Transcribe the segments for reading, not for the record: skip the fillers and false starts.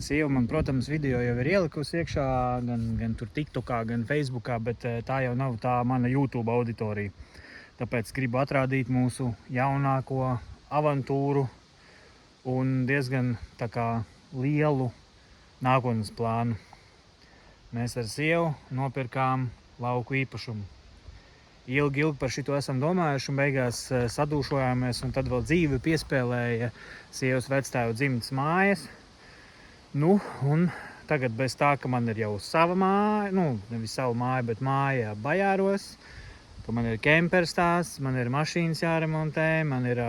Sieva man, protams, video jau ir ielikusi iekšā, gan tur TikTokā, gan Facebookā, bet tā jau nav tā mana YouTube auditorija. Tāpēc gribu atrādīt mūsu jaunāko avantūru un diezgan tā kā lielu nākotnes plānu. Mēs ar sievu nopirkām lauku īpašumu. Ilgi par šito esam domājuši un beigās sadūšojāmies, un tad vēl dzīve piespēlēja sievas vecstāvu dzimtas mājas. Nu, un tagad bez tā, ka man ir jau sava māja, nevis sava māja, bet māja Bajāros, ka man ir kempers tās, man ir mašīnas jāremontē, man ir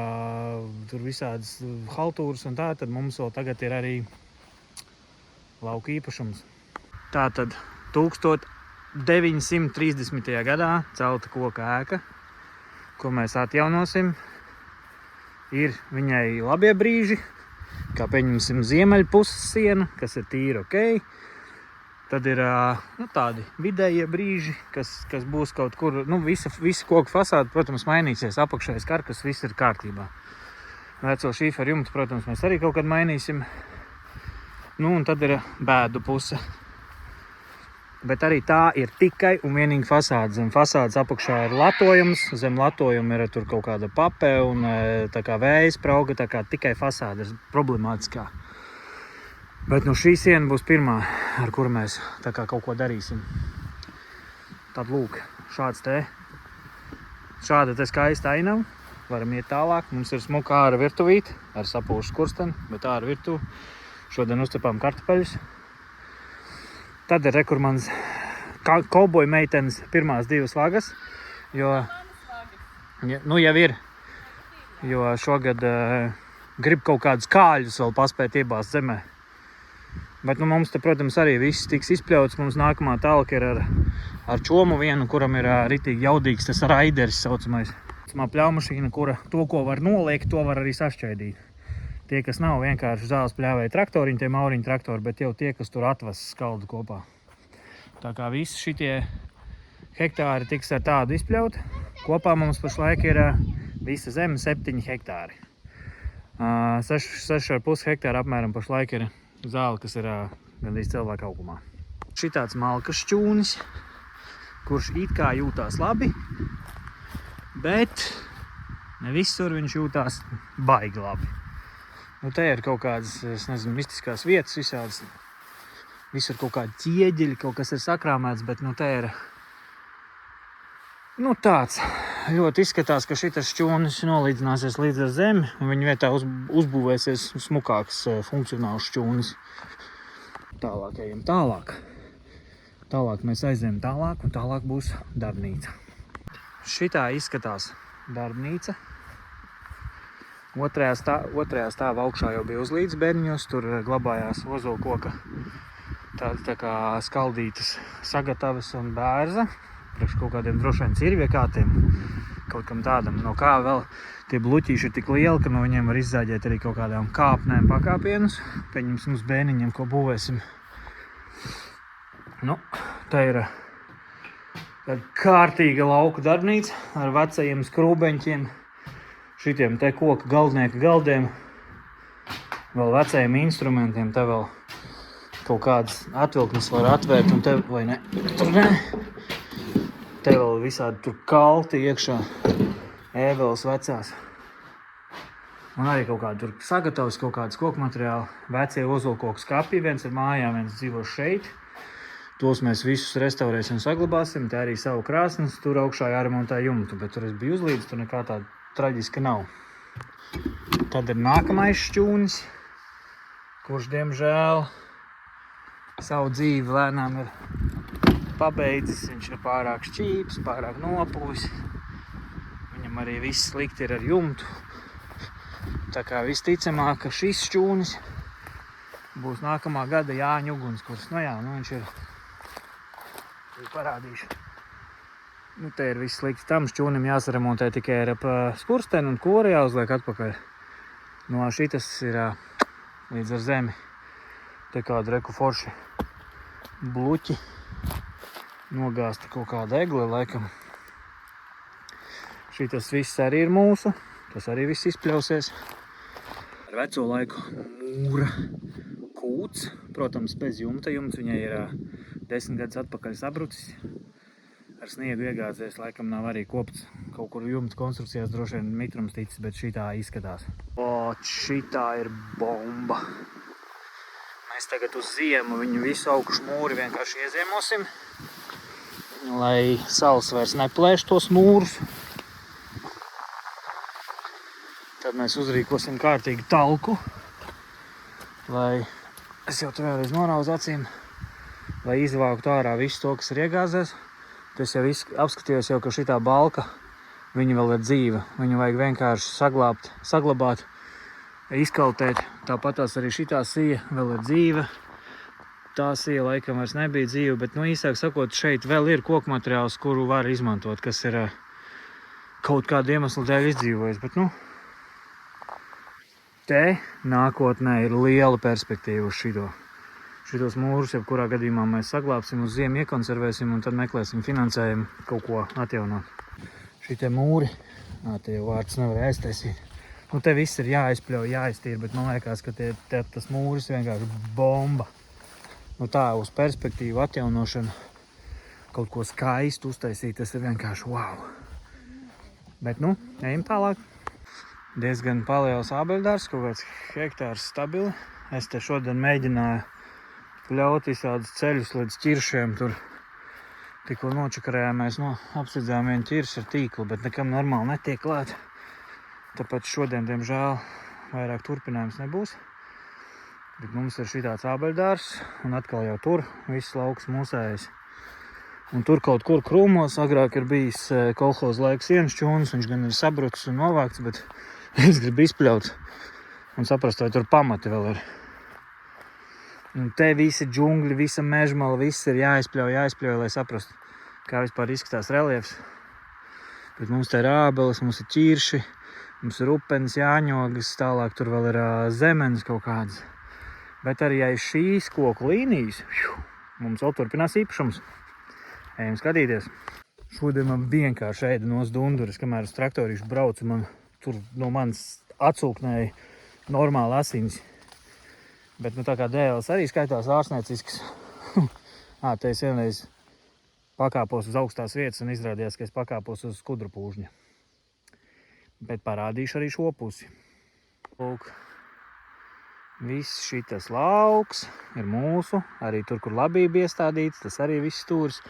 tur visādas haltūras un tā, tad mums vēl tagad ir arī lauka īpašums. Tātad 1930. gadā celta koka ēka, ko mēs atjaunosim. Ir viņai labie brīži, kā pieņemsim ziemeļpuses siena, kas ir tīri ok. Tad ir tādi vidējie brīži, kas būs kaut kur, visa koku fasāde, protams, mainīsies, apakšais karkas, viss ir kārtībā. Veco šīferu jumtu, protams, mēs arī kaut kad mainīsim. Un tad ir bēdu puse. Bet arī tā ir tikai un vienīgi fasāde. Zem fasādes apakšā ir latojums, zem latojuma ir tur kaut kāda pape un tā kā vējas prauga, tā kā tikai fasāde ir problemātiskā. Bet šī siena būs pirmā, ar kuru mēs tā kā kaut ko darīsim. Tad lūk, šāda te skaista ainava. Varam iet tālāk. Mums ir smuka āra virtuvīte ar sapūšu skursteni, bet āra virtuvi. Šodien uzcepām kartupeļus. Tad ir kur mans kauboja meitenes pirmās divas vagas, jo jau ir, jo šogad grib kaut kādus kāļus vēl paspēt iebāzt zemē. Bet mums te, protams, arī viss tiks izpļauts. Mums nākamā talka ir ar čomu vienu, kuram ir ritīgi jaudīgs tas raideris saucamais. Pļaumašīna, kura to, ko var noliekt, to var arī sašķaidīt. Tie, kas nav vienkārši zāles pļāvēja traktoriņi, tie mauriņu traktori, bet jau tie, kas tur atvas skaldu kopā. Tā kā visi šitie hektāri tiks ar tādu izpļaut. Kopā mums pašlaik ir visa zeme 7 hektāri. 6,5 hektāri apmēram pašlaik ir zāle, kas ir gandrīz cilvēka aukumā. Šitāds malkas šķūnis, kurš it kā jūtās labi, bet ne visur viņš jūtās baigi labi. Te ir kaut kādas, mistiskās vietas visādas. Visur kaut kādi ķieģeļi, kaut kas ir sakrāmēts, bet te ir tāds. Ļoti izskatās, ka šitas šķūnis nolīdzināsies līdz ar zemi, un viņa vietā uzbūvēsies smukāks, funkcionāls šķūnis. Tālāk ejam tālāk. Tālāk mēs aizējam tālāk, un tālāk būs darbnīca. Šitā izskatās darbnīca. Otrajā stāvā augšā jau bija uzlīdz bērniņos, tur glabājās ozolkoka tā kā skaldītas sagatavas un bērza. Priekš kaut kādiem droši vien cirviekārtiem, kaut kam tādam. No kā vēl tie bluķīši ir tik lieli, ka no viņiem var izzāģēt arī kaut kādām kāpnēm pakāpienus. Pieņemsim uz bērniņiem, ko būvēsim. Tā ir kārtīga lauku darbnīca ar vecajiem skrūbeņķiem. Šitiem te koka galdnieka galdiem, vēl vecajiem instrumentiem, te vēl kaut kādas atvilknes var atvērt, un te, vai ne, tur ne. Te vēl visādi tur kalti iekšā, ēveles vecās. Un arī kaut kādi tur sagatavas, kaut kādas koku materiāli, vecie ozolkoku skapji, viens ir mājā, viens dzīvo šeit. Tos mēs visus restaurēsim un saglabāsim, te arī savu krāsnes, tur augšā jāremontē jumtu, bet tur es biju uzlīdz, tur nekā tāda traģiski nav. Tad ir nākamais šķūnis, kurš, diemžēl, savu dzīvi lēnām ir pabeidzis. Viņš ir pārāk šķīps, pārāk nopūs. Viņam arī viss slikti ir ar jumtu. Tā kā visticamāk, ka šis šķūnis būs nākamā gada Jāņa ugunskurs. Viņš ir. Parādīšu. Te ir viss slikti. Tam šķūnim jāsaremontē tikai ar ap skursteni un kori jāuzliek atpakaļ. Šitas ir līdz ar zemi. Te kāda reku forši bluķi. Nogāsta kaut kāda egle laikam. Šitas viss arī ir mūsu. Tas arī viss izpļausies. Ar veco laiku mūra kūts. protams, bez jumta. Jumts viņai ir 10 gadus atpakaļ sabrucis. Ar sniegu iegāzies, laikam nav arī kopts. Kaut kur jumta konstrukcijās droši vien mitrums ticis, bet šitā izskatās. O, šitā ir bomba. Mēs tagad uz ziemu viņu visu augšu mūri vienkārši ieziemosim, lai saules vairs neplēš tos mūrus. Tad mēs uzrīkosim kārtīgi talku, lai es jau tur vēlreiz norauzu acīm, lai izvāktu ārā visu to, kas ir iegāzies. Tas jau apskatījos jau, ka šitā balka, viņa vēl ir dzīva. Viņu vajag vienkārši saglabāt, izkaltēt. Tāpatās arī šitā sija vēl ir dzīva. Tā sija laikam vairs nebija dzīva, bet, īsāk sakot, šeit vēl ir koku materiāls, kuru var izmantot, kas ir kaut kādu iemeslu dēļ izdzīvojis. Bet, te nākotnē ir liela perspektīva uz šito. Šitos mūrus, jebkurā gadījumā mēs saglābsim, uz ziemu iekonservēsim un tad meklēsim finansējumu kaut ko atjaunot. Šitie mūri, te jau vārds nevar aiztaisīt. Te viss ir jāizpļauj, jāiztīr, bet man liekas, ka tas mūris vienkārši bomba. Tā uz perspektīvu atjaunošanu, kaut ko skaistu uztaisīt, tas ir vienkārši wow. Bet, ejam tālāk. Diezgan paliels ābeļdārs, kaut kāds hektārs stabili. Es te šodien mēģināju pļaut visādus ceļus līdz ķiršiem. Tur tikko nočakarējāmies, apsidzām vienu ķirsi ar tīklu, bet nekam normāli netiek klāt. Tāpēc šodien, diemžēl, vairāk turpinājums nebūs. Bet mums ir šitāds ābeļdārs, un atkal jau tur viss lauks mūsējais. Un tur kaut kur krūmos agrāk ir bijis kolhoza laika sienas čūnas, viņš gan ir sabrucis un novākts, bet es gribu izpļaut un saprast, vai tur pamati vēl ir. Un te visi džungļi, visa mežmala, viss ir jāizpļauj, lai saprastu, kā vispār izskatās reliefs. Bet mums te ir ābeles, mums ir ķirši, mums ir upenes, jāņogas, tālāk tur vēl ir zemenes kaut kādas. Bet arī aiz šīs koku līnijas mums vēl turpinās īpašums. Ejam skatīties. Šodien man vienkārši ēda nos dunduris, kamēr uz traktorīšu braucu, man tur no manis atsūknēja normāli asins. Bet tā kā dēls arī skaitās ārsniecisks, te es vienreiz pakāpos uz augstās vietas un izrādījās, ka es pakāpos uz skudru pūžņa. Bet parādīšu arī šo pusi. Lūk, viss šitas lauks ir mūsu, arī tur, kur labība iestādīts, tas arī viss stūris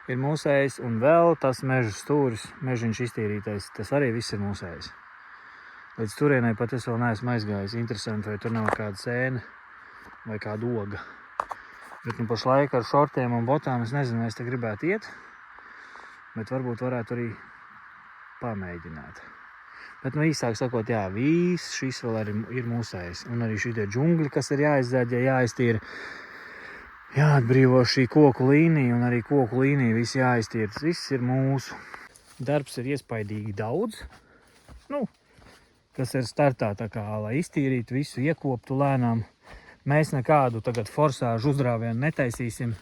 ir mūsējs, un vēl tas meža stūris, mežiņš iztīrītais, tas arī viss ir mūsējs. Līdz turienai pat es vēl neesmu aizgājis. Interesanti, vai tur nav kāda sēne vai kāda oga. Bet pašlaik ar šortiem un botām es nezinu, vai es te gribētu iet. Bet varbūt varētu arī pamēģināt. Bet īsāk sakot, jā, viss šis vēl arī ir mūsējs. Un arī šitie džungļi, kas ir jāizdzēģē, jāiztīra. Jāatbrīvo šī koku līnija un arī koku līnija viss jāiztīra. Tas viss ir mūsu. Darbs ir iespaidīgi daudz. Kas ir startā, lai iztīrītu visu, iekoptu lēnām. Mēs nekādu tagad forsāžu uzrāvienu netaisīsim.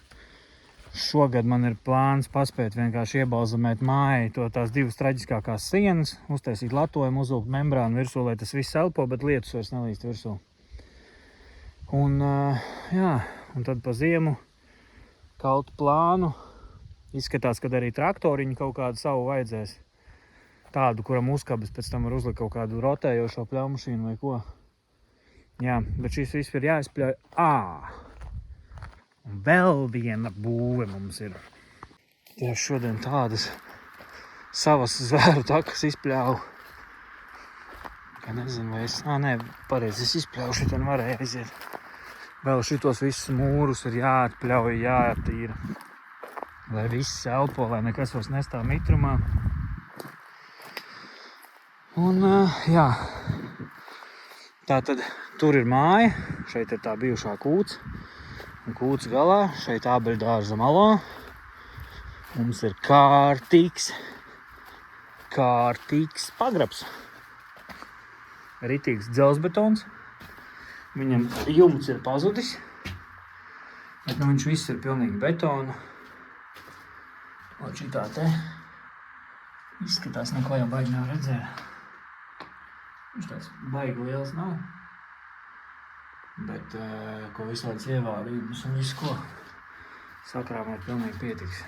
Šogad man ir plāns paspēt vienkārši iebalzamēt mājai tās divas traģiskākās sienas, uztaisīt latojumu, uzvilkt membrānu virsū, lai tas viss elpo, bet lietus vairs nelīst virsū. Un tad pa ziemu kaut plānu. Izskatās, kad arī traktoriņi kaut kādu savu vajadzēs. Tādu, kuram uzkabas pēc tam var uzlikt kaut kādu rotējošo pļaumašīnu vai ko. Jā, bet šis viss ir jāizpļauj. Un vēl viena būve mums ir. Ja šodien tādas savas zvēru takas izpļauju. Kā nezinu, vai es... pareizi, es izpļauju, šitien varēja aiziet. Vēl šitos visus mūrus ir jāatpļauj, jāattīra. Lai viss elpo, lai nekas vairs nestāv mitrumā. Un, tātad tur ir māja, šeit ir tā bijušā kūts, un kūts galā, šeit ābeļdārza malā. Mums ir kārtīgs pagrabs. Ritīgs dzelzbetons. Viņam jumts ir pazudis, bet viņš viss ir pilnīgi betona. Un šitā te izskatās, neko jau baigi nav redzēja. Viņš tāds baigi liels nav. Bet, ko visāds ievārības un visu, ko sakrāmēt pilnīgi pietiks.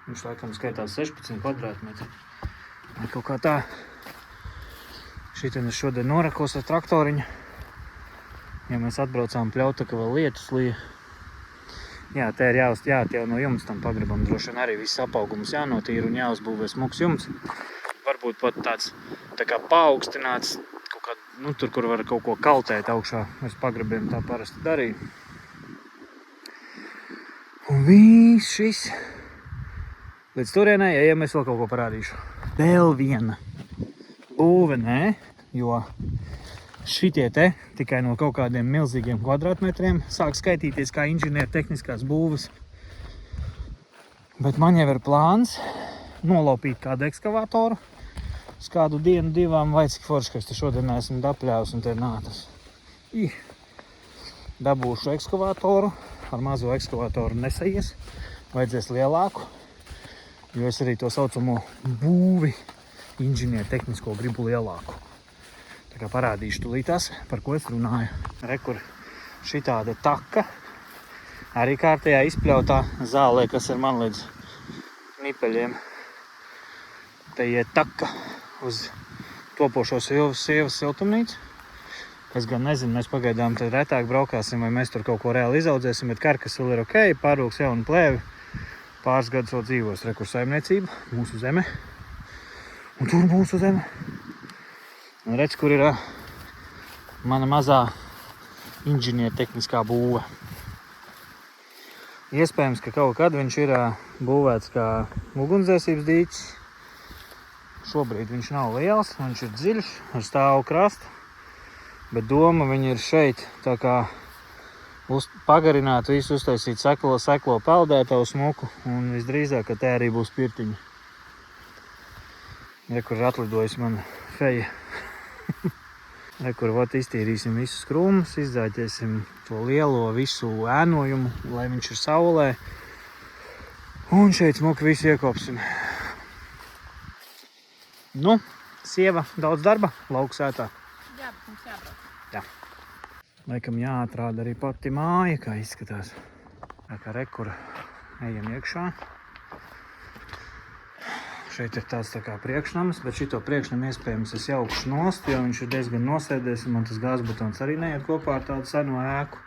Viņš laikam skaitās 16 kvadrātmetri. Kaut kā tā. Šitien es šodien norakos ar traktoriņu. Ja mēs atbraucām pļauta, ka vēl lietus lija. Jā, te ir jāatjauno jumts, tam pagribam droši vien arī viss apaugums jānotīra un jāuzbūvē smuks jumts. Varbūt pat tāds tā kā paaugstināts, kaut kā, tur, kur var kaut ko kaltēt augšā. Mēs pagribiem tā parasti darīju. Un viss šis. Līdz turienai, ejam, es vēl kaut ko parādīšu. Vēl viena būve, nē, jo šitie te tikai no kaut kādiem milzīgiem kvadrātmetriem sāk skaitīties kā inženiertehniskās būves. Bet man jau ir plāns nolaupīt kādu ekskavātoru uz kādu dienu, divām, vai cik forši, ka es te šodien esmu dapļāvs un te nātas. Dabūšu ekskavātoru, ar mazo ekskavātoru nesaies, vajadzēs lielāku, jo es arī to saucamo būvi inženiertehnisko gribu lielāku. Tā kā parādīšu tulītās, par ko es runāju. Rekur šitāda taka, arī kārtējā izpļautā zālē, kas ir man līdz nipeļiem. Te iet taka uz topošo sievas siltumnīcu. Es gan nezinu, mēs pagaidām te retāk braukāsim, vai mēs tur kaut ko reāli izaudzēsim, bet karkas vēl ir ok, pārūks jaunu plēvi. Pāris gadus vēl dzīvos rekur saimniecība, mūsu zeme. Un tur mūsu zeme. Un redz, kur ir mana mazā inženiertehniskā būve. Iespējams, ka kaut kad viņš ir būvēts kā ugunsdzēsības dīķis. Šobrīd viņš nav liels, viņš ir dziļš, ar stāvu krastu. Bet doma viņa ir šeit, tā kā pagarināt visu, uztaisīt seklo peldētavu smuku. Un visdrīzāk, ka te arī būs pirtiņa. Rekur ir atlidojis man feja. Rekur vat iztīrīsim visus krūmus, izdzāķēsim to lielo visu ēnojumu, lai viņš ir saulē. Un šeit smuki visu iekopsim. Nu, sieva, daudz darba, lauku sētā. Jā, bet mums jābrauc. Jā. Laikam jāatrāda arī pati māja, kā izskatās. Tā kā rekur ejam iekšā. Šeit ir tāds tā kā priekšnams, bet šito priekšnamu iespējams es jaukšu nost, jo viņš ir diezgan nosēdies, un man tas gāzbetons arī neiet kopā ar tādu seno ēku.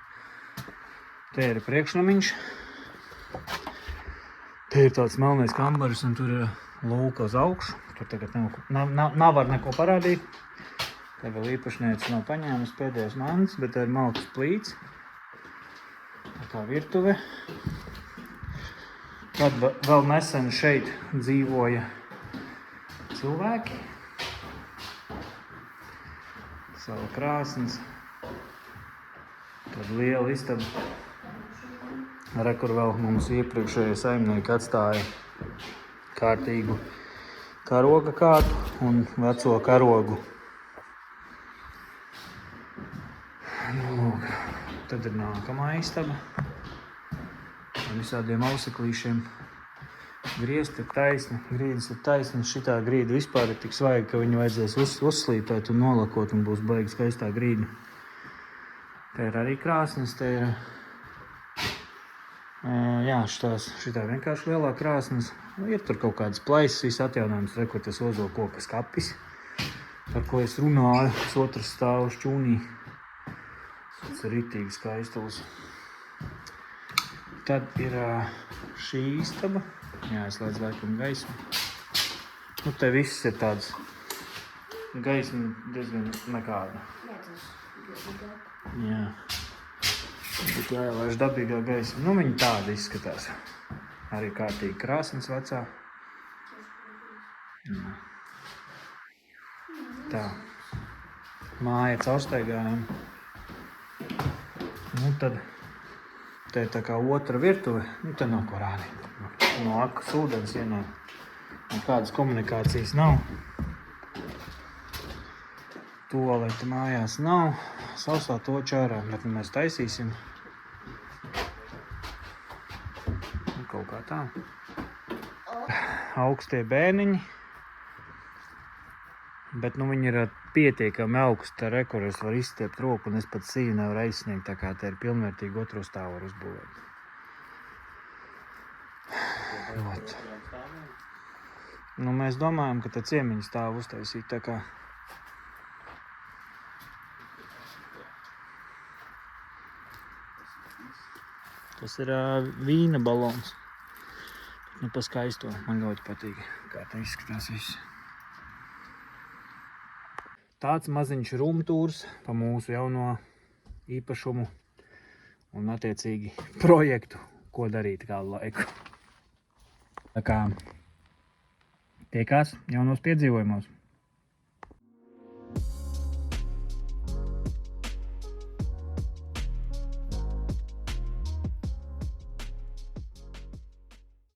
Te ir priekšnamiņš. Te ir tāds melnais kambaris, un tur ir lūka uz augšu. Tur tagad nav var neko parādīt. Te vēl īpašniece nav paņēmis pēdējos mantas, bet te ir malkas plīts. Tā kā virtuve. Tad vēl nesen šeit dzīvoja cilvēki. Sava krāsnes. Tad liela istaba. Rekur vēl mums iepriekšējie saimnieki atstāja kārtīgu karoga kārtu un veco karogu. Nu, lūk. Tad ir nākamā istaba. Ar visādiem auseklīšiem. Griezti ir taisni, grīdas ir taisni. Šitā grīda vispār ir tik svaiga, ka viņu vajadzēs uzslīpēt un nolakot, un būs baigi skaistā grīda. Te ir arī krāsnes, te ir... Jā, šitā vienkārši lielā krāsnes. Ir tur kaut kādas plaisas, viss atjaunājums, rekur tas ozolkoka skapis, par ko es runāju. Tas otrs stāv šķūnī. Tas ir ritīgi skaistulis. Tad ir šī istaba. Jā, es lēdzu laikam gaismu. Nu, te viss ir tāds gaisma diezgan nekāda. Jā. Bet jāielaiž dabīgā gaisma. Nu, viņi tāda izskatās. Arī kārtīgi krāsnes vecā. Jā. Tā. Māja caurstaigājam. Nu, tad te ir tā kā otra virtuve. Nu, te nav ko rādīt. No akas ūdens ienāk. Nekādas komunikācijas nav. Tualete mājās nav. Sausā to čārā, bet mēs taisīsim. Kaut kā tā. Augstie bēniņi. Bet nu viņi ir pietiekami augsta rekura, es varu izstiept roku, un es pat sīju nevaru aizsniegt, tā kā te ir pilnvērtīgi otro stāvu var uzbūvēt. Nu, mēs domājam, ka te ciemiņu stāvu uztaisīt, tā kā. Tas ir vīna balons. Nu, pa skaisto. Man ļoti patīk, kā tā izskatās viss. Tāds maziņš rumtūrs pa mūsu jauno īpašumu un attiecīgi projektu, ko darīt kādu laiku. Tā kā tiekās jaunos piedzīvojumos.